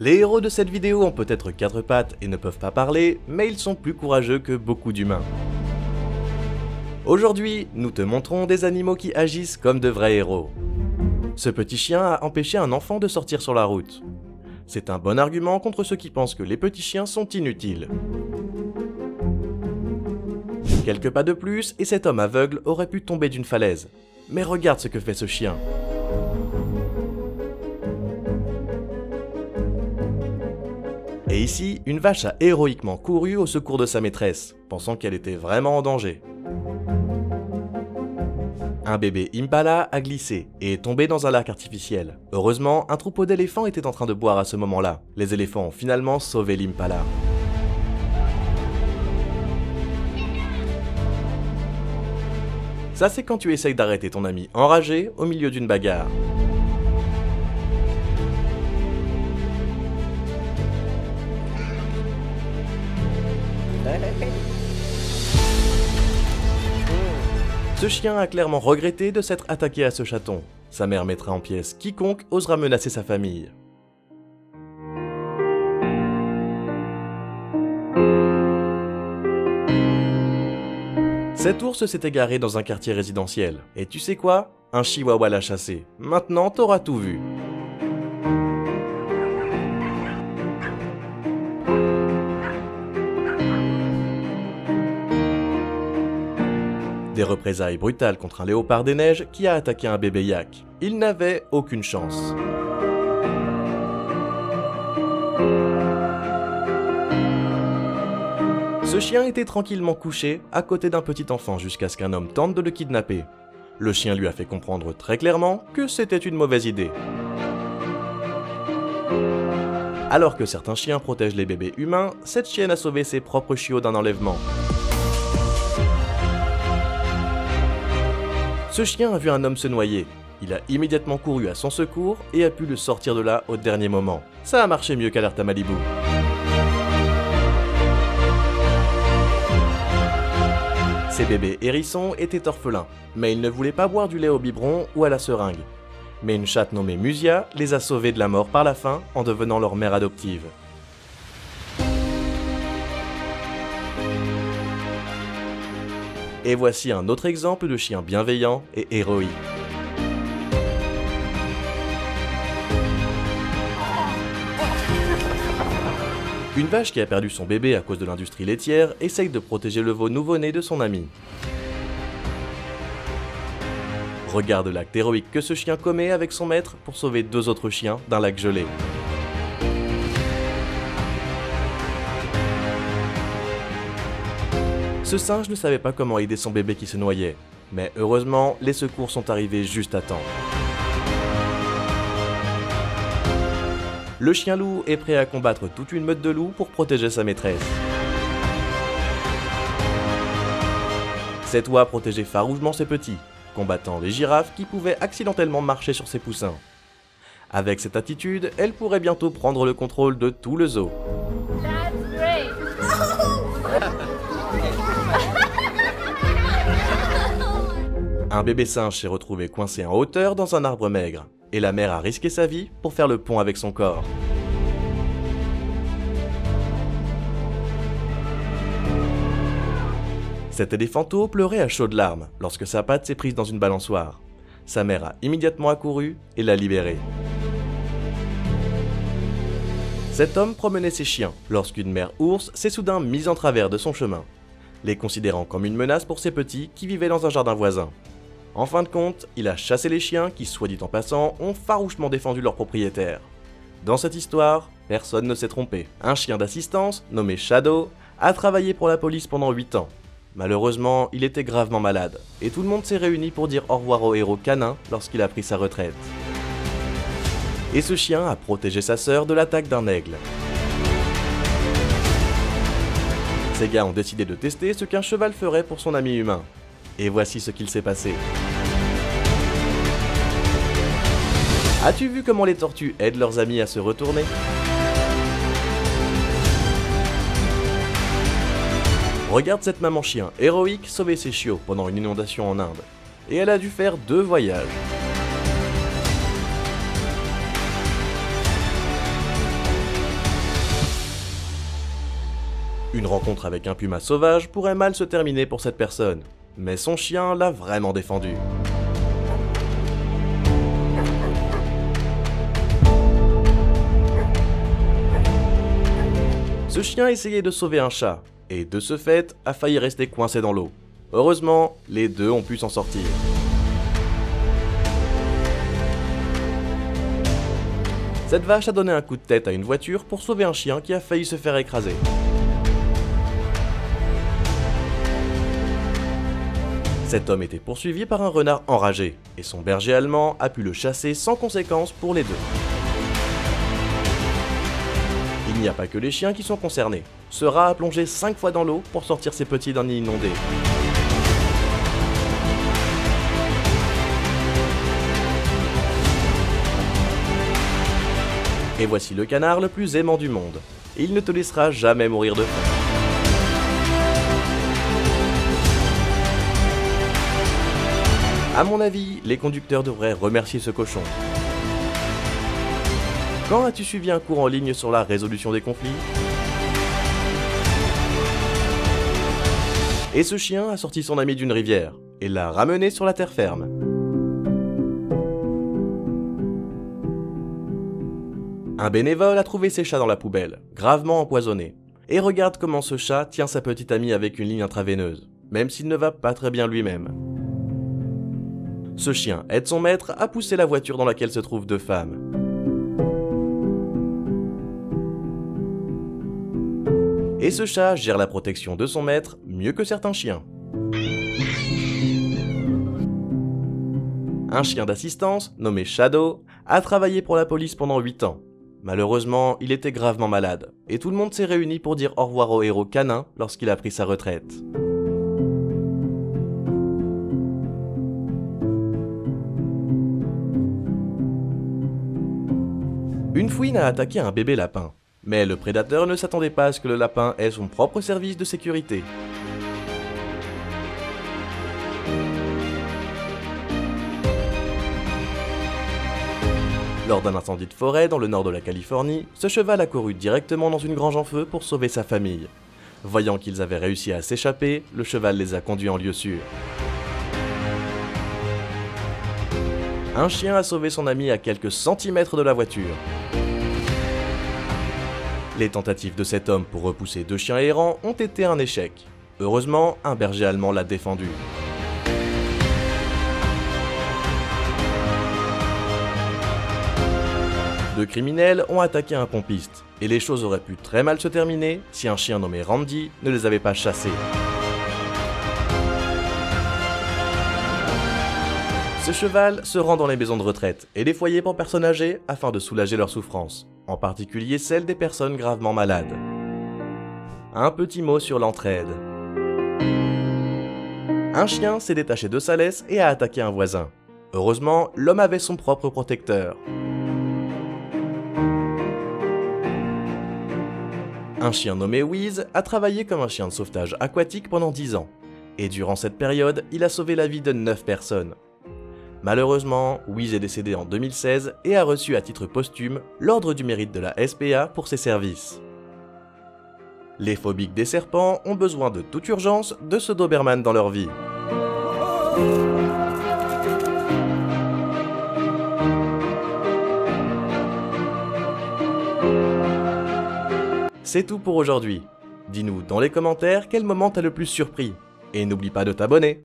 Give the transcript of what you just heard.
Les héros de cette vidéo ont peut-être 4 pattes et ne peuvent pas parler, mais ils sont plus courageux que beaucoup d'humains. Aujourd'hui, nous te montrons des animaux qui agissent comme de vrais héros. Ce petit chien a empêché un enfant de sortir sur la route. C'est un bon argument contre ceux qui pensent que les petits chiens sont inutiles. Quelques pas de plus et cet homme aveugle aurait pu tomber d'une falaise. Mais regarde ce que fait ce chien. Et ici, une vache a héroïquement couru au secours de sa maîtresse, pensant qu'elle était vraiment en danger. Un bébé impala a glissé et est tombé dans un lac artificiel. Heureusement, un troupeau d'éléphants était en train de boire à ce moment-là. Les éléphants ont finalement sauvé l'impala. Ça, c'est quand tu essayes d'arrêter ton ami enragé au milieu d'une bagarre. Ce chien a clairement regretté de s'être attaqué à ce chaton. Sa mère mettra en pièces quiconque osera menacer sa famille. Cet ours s'est égaré dans un quartier résidentiel. Et tu sais quoi? Un chihuahua l'a chassé. Maintenant, t'auras tout vu. Des représailles brutales contre un léopard des neiges qui a attaqué un bébé yak. Il n'avait aucune chance. Ce chien était tranquillement couché à côté d'un petit enfant jusqu'à ce qu'un homme tente de le kidnapper. Le chien lui a fait comprendre très clairement que c'était une mauvaise idée. Alors que certains chiens protègent les bébés humains, cette chienne a sauvé ses propres chiots d'un enlèvement. Ce chien a vu un homme se noyer. Il a immédiatement couru à son secours et a pu le sortir de là au dernier moment. Ça a marché mieux qu'Alerte à Malibu. Ces bébés hérissons étaient orphelins, mais ils ne voulaient pas boire du lait au biberon ou à la seringue. Mais une chatte nommée Musia les a sauvés de la mort par la faim en devenant leur mère adoptive. Et voici un autre exemple de chien bienveillant et héroïque. Une vache qui a perdu son bébé à cause de l'industrie laitière essaye de protéger le veau nouveau-né de son ami. Regarde l'acte héroïque que ce chien commet avec son maître pour sauver 2 autres chiens d'un lac gelé. Ce singe ne savait pas comment aider son bébé qui se noyait, mais heureusement, les secours sont arrivés juste à temps. Le chien loup est prêt à combattre toute une meute de loups pour protéger sa maîtresse. Cet oie protégeait farouchement ses petits, combattant les girafes qui pouvaient accidentellement marcher sur ses poussins. Avec cette attitude, elle pourrait bientôt prendre le contrôle de tout le zoo. Un bébé singe s'est retrouvé coincé en hauteur dans un arbre maigre, et la mère a risqué sa vie pour faire le pont avec son corps. Cet éléphanteau pleurait à chaudes larmes lorsque sa patte s'est prise dans une balançoire. Sa mère a immédiatement accouru et l'a libéré. Cet homme promenait ses chiens lorsqu'une mère ours s'est soudain mise en travers de son chemin, les considérant comme une menace pour ses petits qui vivaient dans un jardin voisin. En fin de compte, il a chassé les chiens qui, soit dit en passant, ont farouchement défendu leur propriétaire. Dans cette histoire, personne ne s'est trompé. Un chien d'assistance, nommé Shadow, a travaillé pour la police pendant 8 ans. Malheureusement, il était gravement malade, et tout le monde s'est réuni pour dire au revoir au héros canin lorsqu'il a pris sa retraite. Et ce chien a protégé sa sœur de l'attaque d'un aigle. Ces gars ont décidé de tester ce qu'un cheval ferait pour son ami humain. Et voici ce qu'il s'est passé. As-tu vu comment les tortues aident leurs amis à se retourner? Regarde cette maman chien héroïque sauver ses chiots pendant une inondation en Inde. Et elle a dû faire 2 voyages. Une rencontre avec un puma sauvage pourrait mal se terminer pour cette personne, mais son chien l'a vraiment défendu. Ce chien essayait de sauver un chat, et de ce fait a failli rester coincé dans l'eau. Heureusement, les deux ont pu s'en sortir. Cette vache a donné un coup de tête à une voiture pour sauver un chien qui a failli se faire écraser. Cet homme était poursuivi par un renard enragé, et son berger allemand a pu le chasser sans conséquence pour les deux. Il n'y a pas que les chiens qui sont concernés. Ce rat a plongé 5 fois dans l'eau pour sortir ses petits d'un nid inondé. Et voici le canard le plus aimant du monde. Il ne te laissera jamais mourir de faim. À mon avis, les conducteurs devraient remercier ce cochon. Quand as-tu suivi un cours en ligne sur la résolution des conflits? Et ce chien a sorti son ami d'une rivière et l'a ramené sur la terre ferme. Un bénévole a trouvé ses chats dans la poubelle, gravement empoisonnés. Et regarde comment ce chat tient sa petite amie avec une ligne intraveineuse, même s'il ne va pas très bien lui-même. Ce chien aide son maître à pousser la voiture dans laquelle se trouvent deux femmes. Et ce chat gère la protection de son maître mieux que certains chiens. Un chien d'assistance, nommé Shadow, a travaillé pour la police pendant 8 ans. Malheureusement, il était gravement malade, et tout le monde s'est réuni pour dire au revoir au héros canin lorsqu'il a pris sa retraite. Une fouine a attaqué un bébé lapin, mais le prédateur ne s'attendait pas à ce que le lapin ait son propre service de sécurité. Lors d'un incendie de forêt dans le nord de la Californie, ce cheval a couru directement dans une grange en feu pour sauver sa famille. Voyant qu'ils avaient réussi à s'échapper, le cheval les a conduits en lieu sûr. Un chien a sauvé son ami à quelques centimètres de la voiture. Les tentatives de cet homme pour repousser 2 chiens errants ont été un échec. Heureusement, un berger allemand l'a défendu. Deux criminels ont attaqué un pompiste, et les choses auraient pu très mal se terminer si un chien nommé Randy ne les avait pas chassés. Ce cheval se rend dans les maisons de retraite et les foyers pour personnes âgées afin de soulager leurs souffrances, en particulier celles des personnes gravement malades. Un petit mot sur l'entraide. Un chien s'est détaché de sa laisse et a attaqué un voisin. Heureusement, l'homme avait son propre protecteur. Un chien nommé Wiz a travaillé comme un chien de sauvetage aquatique pendant 10 ans, et durant cette période, il a sauvé la vie de 9 personnes. Malheureusement, Wiz est décédé en 2016 et a reçu à titre posthume l'Ordre du Mérite de la SPA pour ses services. Les phobiques des serpents ont besoin de toute urgence de ce Doberman dans leur vie. C'est tout pour aujourd'hui. Dis-nous dans les commentaires quel moment t'as le plus surpris. Et n'oublie pas de t'abonner.